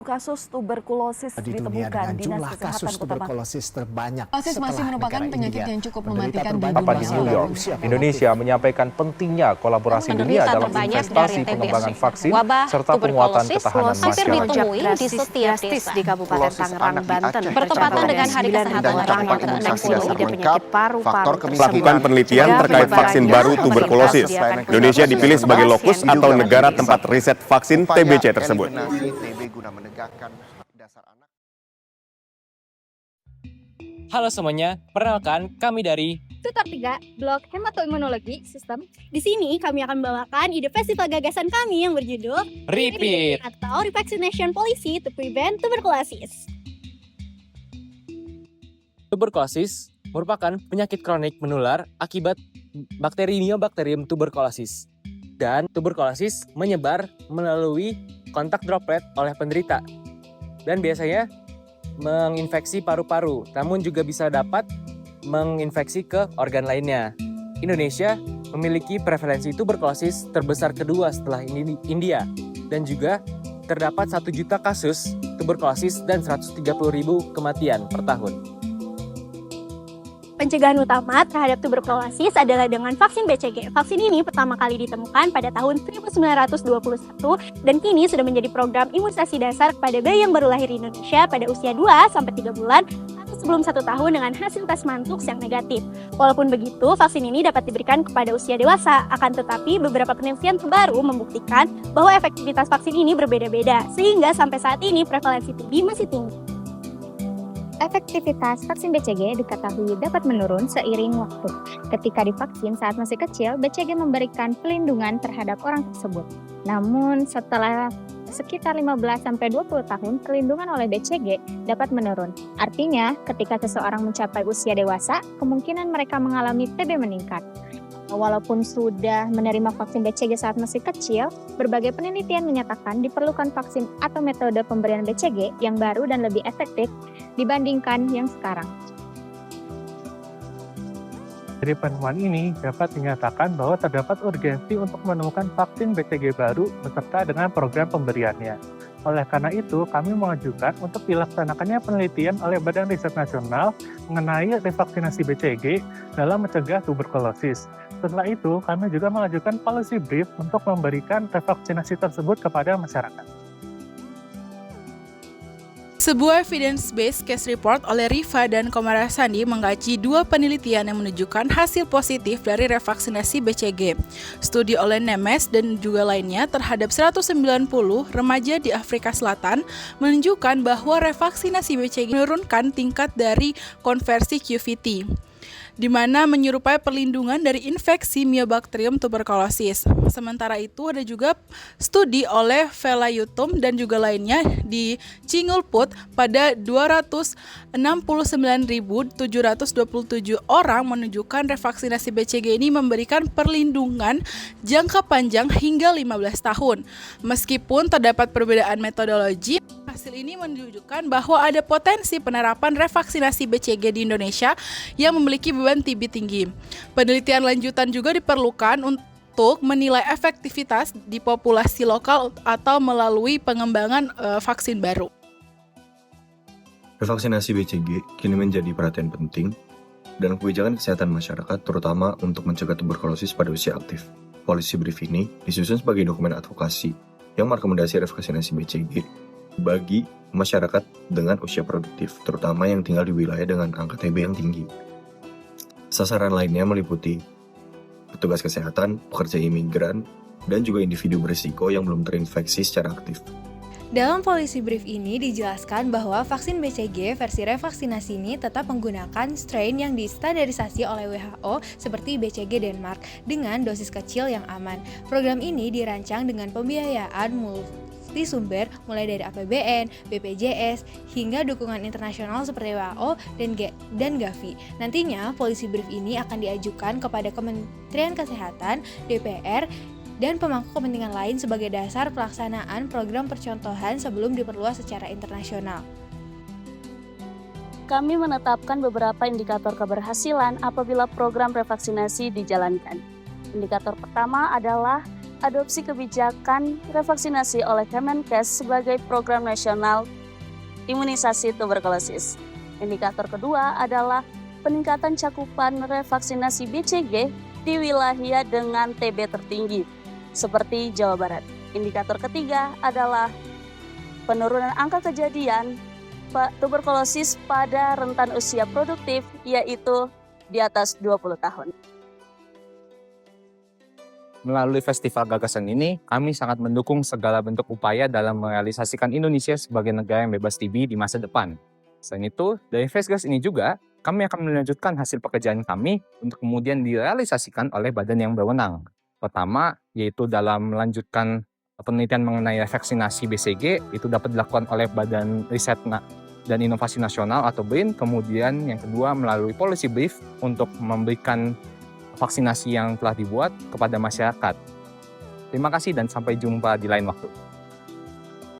Kasus tuberkulosis di dunia ditemukan dengan Dinas jumlah Kesehatan kasus Kota tuberkulosis terbanyak Tuberkulosis masih merupakan penyakit yang cukup mematikan di Kapan di New York, Indonesia menyampaikan pentingnya kolaborasi dunia dalam investasi pengembangan vaksin serta penguatan ketahanan hampir masyarakat. ditemui di setiap desa di Kabupaten Tangerang, Banten. bertepatan dengan Hari Kesehatan Nasional ke-60. Melakukan penelitian terkait vaksin baru tuberkulosis. Indonesia dipilih sebagai lokus atau negara tempat riset vaksin TBC tersebut. Halo semuanya, perkenalkan kami dari Tutor 3, Blog Hematoimunologi Sistem. Di sini kami akan membawakan ide festival gagasan kami yang berjudul Repeat atau Revaccination Policy to Prevent Tuberculosis. Tuberkulosis merupakan penyakit kronik menular akibat bakteri Mycobacterium tuberculosis. Dan tuberkulosis menyebar melalui kontak droplet oleh penderita. Dan biasanya menginfeksi paru-paru, namun juga bisa dapat menginfeksi ke organ lainnya. Indonesia memiliki prevalensi tuberkulosis terbesar kedua setelah India, dan juga terdapat 1 juta kasus tuberkulosis dan 130.000 kematian per tahun. Pencegahan utama terhadap tuberkulosis adalah dengan vaksin BCG. Vaksin ini pertama kali ditemukan pada tahun 1921 dan kini sudah menjadi program imunisasi dasar kepada bayi yang baru lahir di Indonesia pada usia 2-3 bulan atau sebelum 1 tahun dengan hasil tes Mantoux yang negatif. Walaupun begitu, vaksin ini dapat diberikan kepada usia dewasa. Akan tetapi, beberapa penelitian terbaru membuktikan bahwa efektivitas vaksin ini berbeda-beda, sehingga sampai saat ini prevalensi TB masih tinggi. Efektivitas vaksin BCG diketahui dapat menurun seiring waktu. Ketika divaksin saat masih kecil, BCG memberikan pelindungan terhadap orang tersebut. Namun setelah sekitar 15-20 tahun, perlindungan oleh BCG dapat menurun. Artinya, ketika seseorang mencapai usia dewasa, kemungkinan mereka mengalami TB meningkat. Walaupun sudah menerima vaksin BCG saat masih kecil, berbagai penelitian menyatakan diperlukan vaksin atau metode pemberian BCG yang baru dan lebih efektif dibandingkan yang sekarang. Dari penemuan ini dapat dinyatakan bahwa terdapat urgensi untuk menemukan vaksin BCG baru beserta dengan program pemberiannya. Oleh karena itu, kami mengajukan untuk dilaksanakannya penelitian oleh Badan Riset Nasional mengenai revaksinasi BCG dalam mencegah tuberkulosis. Setelah itu, kami juga mengajukan policy brief untuk memberikan revaksinasi tersebut kepada masyarakat. Sebuah evidence-based case report oleh Rifa dan Komarasandi mengkaji 2 penelitian yang menunjukkan hasil positif dari revaksinasi BCG. Studi oleh Nemes dan juga lainnya terhadap 190 remaja di Afrika Selatan menunjukkan bahwa revaksinasi BCG menurunkan tingkat dari konversi QVT, di mana menyerupai perlindungan dari infeksi Mycobacterium tuberculosis. Sementara itu ada juga studi oleh Velayutum dan juga lainnya di Cingulput pada 269.727 orang menunjukkan revaksinasi BCG ini memberikan perlindungan jangka panjang hingga 15 tahun. Meskipun terdapat perbedaan metodologi, hasil ini menunjukkan bahwa ada potensi penerapan revaksinasi BCG di Indonesia yang memiliki beban TB tinggi. Penelitian lanjutan juga diperlukan untuk menilai efektivitas di populasi lokal atau melalui pengembangan vaksin baru. Revaksinasi BCG kini menjadi perhatian penting dalam kebijakan kesehatan masyarakat, terutama untuk mencegah tuberkulosis pada usia aktif. Policy brief ini disusun sebagai dokumen advokasi yang merekomendasi revaksinasi BCG bagi masyarakat dengan usia produktif, terutama yang tinggal di wilayah dengan angka TB yang tinggi. Sasaran lainnya meliputi petugas kesehatan, pekerja imigran, dan juga individu berisiko yang belum terinfeksi secara aktif. Dalam policy brief ini dijelaskan bahwa vaksin BCG versi revaksinasi ini tetap menggunakan strain yang distandarisasi oleh WHO seperti BCG Denmark dengan dosis kecil yang aman. Program ini dirancang dengan pembiayaan multi sumber mulai dari APBN, BPJS, hingga dukungan internasional seperti WHO dan Gavi. Nantinya, policy brief ini akan diajukan kepada Kementerian Kesehatan, DPR, dan pemangku kepentingan lain sebagai dasar pelaksanaan program percontohan sebelum diperluas secara internasional. Kami menetapkan beberapa indikator keberhasilan apabila program revaksinasi dijalankan. Indikator pertama adalah adopsi kebijakan revaksinasi oleh Kemenkes sebagai program nasional imunisasi tuberkulosis. Indikator kedua adalah peningkatan cakupan revaksinasi BCG di wilayah dengan TB tertinggi, seperti Jawa Barat. Indikator ketiga adalah penurunan angka kejadian tuberkulosis pada rentan usia produktif, yaitu di atas 20 tahun. Melalui festival gagasan ini, kami sangat mendukung segala bentuk upaya dalam merealisasikan Indonesia sebagai negara yang bebas TB di masa depan. Selain itu, dari Festgas ini juga, kami akan melanjutkan hasil pekerjaan kami untuk kemudian direalisasikan oleh badan yang berwenang. Pertama, yaitu dalam melanjutkan penelitian mengenai vaksinasi BCG, itu dapat dilakukan oleh Badan Riset dan Inovasi Nasional atau BRIN. Kemudian yang kedua melalui policy brief untuk memberikan vaksinasi yang telah dibuat kepada masyarakat. Terima kasih dan sampai jumpa di lain waktu.